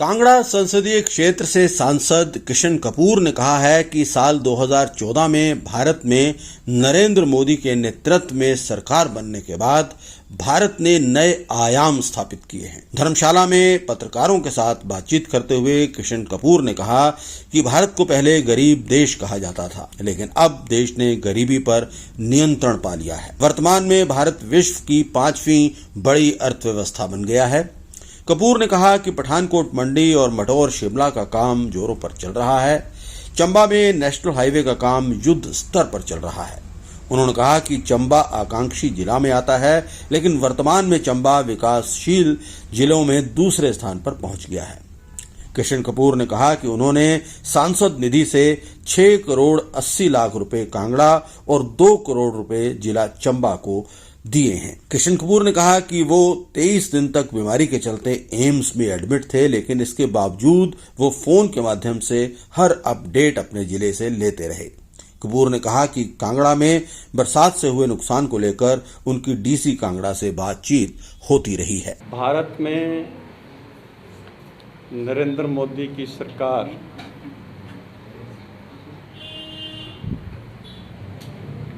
कांगड़ा संसदीय क्षेत्र से सांसद किशन कपूर ने कहा है कि साल 2014 में भारत में नरेंद्र मोदी के नेतृत्व में सरकार बनने के बाद भारत ने नए आयाम स्थापित किए हैं। धर्मशाला में पत्रकारों के साथ बातचीत करते हुए किशन कपूर ने कहा कि भारत को पहले गरीब देश कहा जाता था, लेकिन अब देश ने गरीबी पर नियंत्रण पा लिया है। वर्तमान में भारत विश्व की 5वीं बड़ी अर्थव्यवस्था बन गया है। कपूर ने कहा कि पठानकोट मंडी और मटौर शिमला का काम जोरों पर चल रहा है। चंबा में नेशनल हाईवे का काम युद्ध स्तर पर चल रहा है। उन्होंने कहा कि चंबा आकांक्षी जिला में आता है, लेकिन वर्तमान में चंबा विकासशील जिलों में दूसरे स्थान पर पहुंच गया है। किशन कपूर ने कहा कि उन्होंने सांसद निधि से 6 करोड़ 80 लाख रुपए कांगड़ा और 2 करोड़ रुपए जिला चंबा को दिए हैं। किशन कपूर ने कहा कि वो 23 दिन तक बीमारी के चलते एम्स में एडमिट थे, लेकिन इसके बावजूद वो फोन के माध्यम से हर अपडेट अपने जिले से लेते रहे। कपूर ने कहा कि कांगड़ा में बरसात से हुए नुकसान को लेकर उनकी डीसी कांगड़ा से बातचीत होती रही है। भारत में नरेंद्र मोदी की सरकार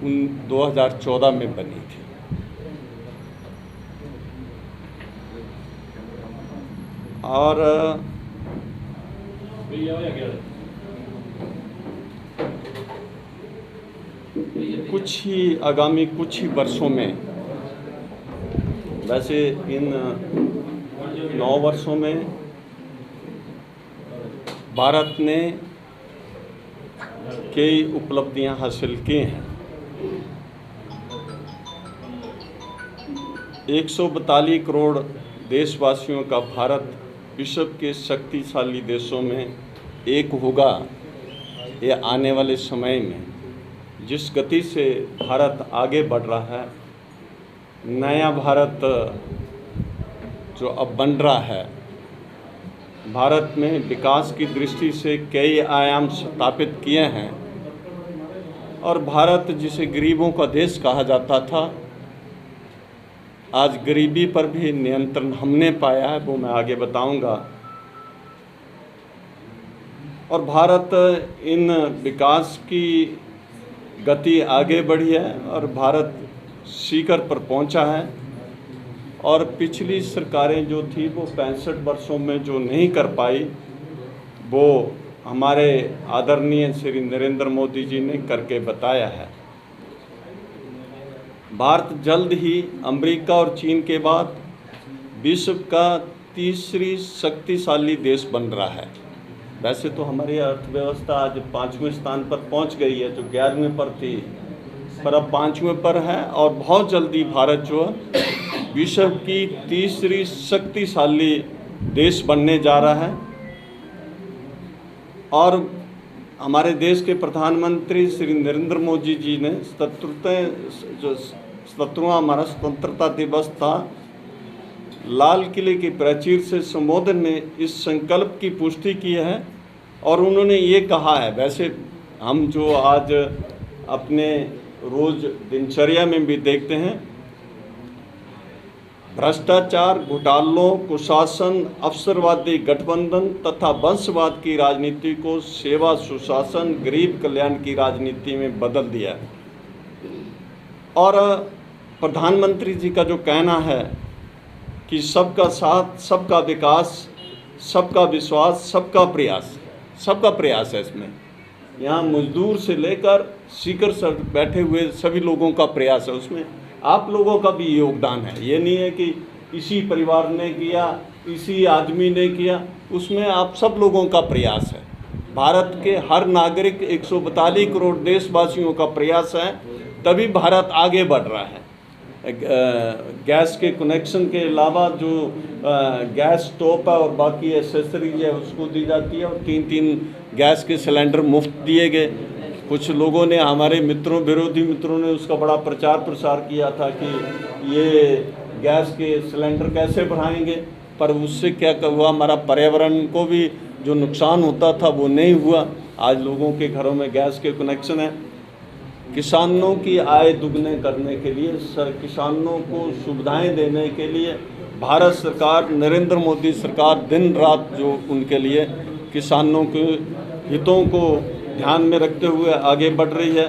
उन 2014 में बनी थी। और आगामी कुछ ही वर्षों में, वैसे इन 9 वर्षों में भारत ने कई उपलब्धियां हासिल की हैं। 142 करोड़ देशवासियों का भारत विश्व के शक्तिशाली देशों में एक होगा। ये आने वाले समय में जिस गति से भारत आगे बढ़ रहा है, नया भारत जो अब बन रहा है, भारत में विकास की दृष्टि से कई आयाम स्थापित किए हैं। और भारत जिसे गरीबों का देश कहा जाता था, आज गरीबी पर भी नियंत्रण हमने पाया है, वो मैं आगे बताऊंगा। और भारत इन विकास की गति आगे बढ़ी है और भारत शिखर पर पहुंचा है। और पिछली सरकारें जो थी वो 65 वर्षों में जो नहीं कर पाई, वो हमारे आदरणीय श्री नरेंद्र मोदी जी ने करके बताया है। भारत जल्द ही अमेरिका और चीन के बाद विश्व का तीसरी शक्तिशाली देश बन रहा है। वैसे तो हमारी अर्थव्यवस्था आज 5वें स्थान पर पहुंच गई है, जो 11वें पर थी, पर अब 5वें पर है। और बहुत जल्दी भारत जो है विश्व की तीसरी शक्तिशाली देश बनने जा रहा है। और हमारे देश के प्रधानमंत्री श्री नरेंद्र मोदी जी ने 17वां हमारा स्वतंत्रता दिवस था, लाल किले की प्राचीर से संबोधन में इस संकल्प की पुष्टि की है। और उन्होंने ये कहा है, वैसे हम जो आज अपने रोज दिनचर्या में भी देखते हैं, भ्रष्टाचार, घोटालों, कुशासन, अवसरवादी गठबंधन तथा वंशवाद की राजनीति को सेवा, सुशासन, गरीब कल्याण की राजनीति में बदल दिया है। और प्रधानमंत्री जी का जो कहना है कि सबका साथ, सबका विकास, सबका विश्वास, सबका प्रयास है। इसमें यहाँ मजदूर से लेकर शिखर पर बैठे हुए सभी लोगों का प्रयास है। उसमें आप लोगों का भी योगदान है। ये नहीं है कि इसी परिवार ने किया, इसी आदमी ने किया, उसमें आप सब लोगों का प्रयास है। भारत के हर नागरिक 142 करोड़ देशवासियों का प्रयास है, तभी भारत आगे बढ़ रहा है। गैस के कनेक्शन के अलावा जो गैस स्टोव है और बाकी एसेसरीज है उसको दी जाती है। और 3 गैस के सिलेंडर मुफ्त दिए गए। कुछ लोगों ने, हमारे मित्रों, विरोधी मित्रों ने उसका बड़ा प्रचार प्रसार किया था कि ये गैस के सिलेंडर कैसे बढ़ाएंगे, पर उससे क्या हुआ, हमारा पर्यावरण को भी जो नुकसान होता था वो नहीं हुआ। आज लोगों के घरों में गैस के कनेक्शन है। किसानों की आय दुगने करने के लिए, किसानों को सुविधाएं देने के लिए भारत सरकार, नरेंद्र मोदी सरकार दिन रात जो उनके लिए किसानों के हितों को ध्यान में रखते हुए आगे बढ़ रही है।